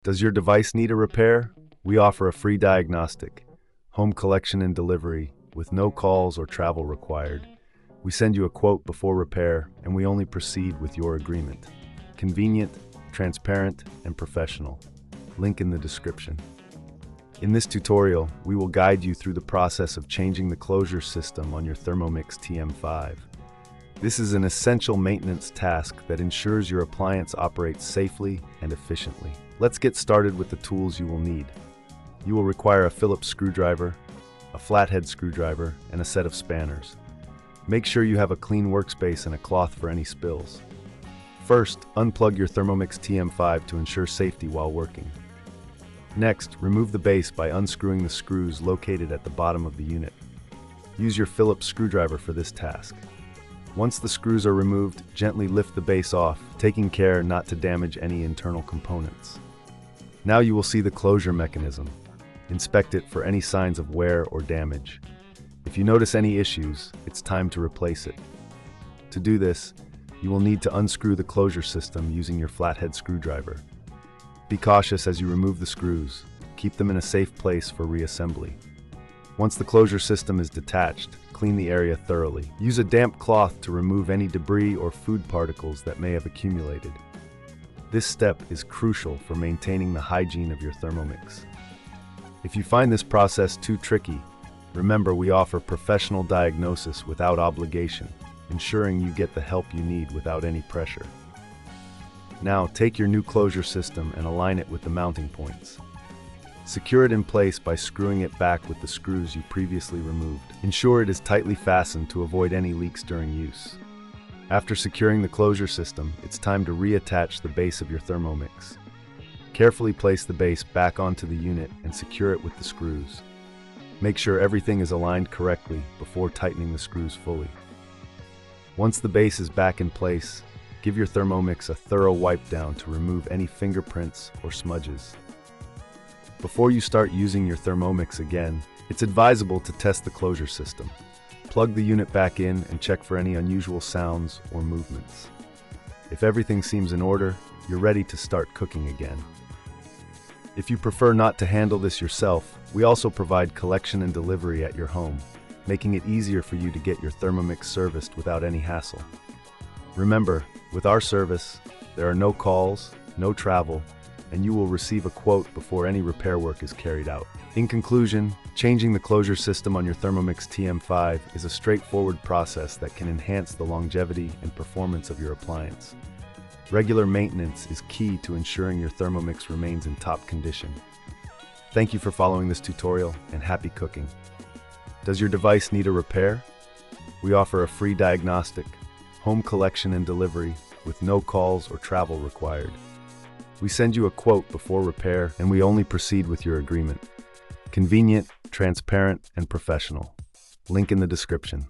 Does your device need a repair? We offer a free diagnostic, home collection and delivery, with no calls or travel required. We send you a quote before repair, and we only proceed with your agreement. Convenient, transparent, and professional. Link in the description. In this tutorial, we will guide you through the process of changing the closure system on your Thermomix TM5. This is an essential maintenance task that ensures your appliance operates safely and efficiently. Let's get started with the tools you will need. You will require a Phillips screwdriver, a flathead screwdriver, and a set of spanners. Make sure you have a clean workspace and a cloth for any spills. First, unplug your Thermomix TM5 to ensure safety while working. Next, remove the base by unscrewing the screws located at the bottom of the unit. Use your Phillips screwdriver for this task. Once the screws are removed, gently lift the base off, taking care not to damage any internal components. Now you will see the closure mechanism. Inspect it for any signs of wear or damage. If you notice any issues, it's time to replace it. To do this, you will need to unscrew the closure system using your flathead screwdriver. Be cautious as you remove the screws. Keep them in a safe place for reassembly. Once the closure system is detached, clean the area thoroughly. Use a damp cloth to remove any debris or food particles that may have accumulated. This step is crucial for maintaining the hygiene of your Thermomix. If you find this process too tricky, remember we offer professional diagnosis without obligation, ensuring you get the help you need without any pressure. Now, take your new closure system and align it with the mounting points. Secure it in place by screwing it back with the screws you previously removed. Ensure it is tightly fastened to avoid any leaks during use. After securing the closure system, it's time to reattach the base of your Thermomix. Carefully place the base back onto the unit and secure it with the screws. Make sure everything is aligned correctly before tightening the screws fully. Once the base is back in place, give your Thermomix a thorough wipe down to remove any fingerprints or smudges. Before you start using your Thermomix again, it's advisable to test the closure system. Plug the unit back in and check for any unusual sounds or movements. If everything seems in order, you're ready to start cooking again. If you prefer not to handle this yourself, we also provide collection and delivery at your home, making it easier for you to get your Thermomix serviced without any hassle. Remember, with our service, there are no calls, no travel, and you will receive a quote before any repair work is carried out. In conclusion, changing the closure system on your Thermomix TM5 is a straightforward process that can enhance the longevity and performance of your appliance. Regular maintenance is key to ensuring your Thermomix remains in top condition. Thank you for following this tutorial, and happy cooking. Does your device need a repair? We offer a free diagnostic, home collection and delivery, with no calls or travel required. We send you a quote before repair, and we only proceed with your agreement. Convenient, transparent, and professional. Link in the description.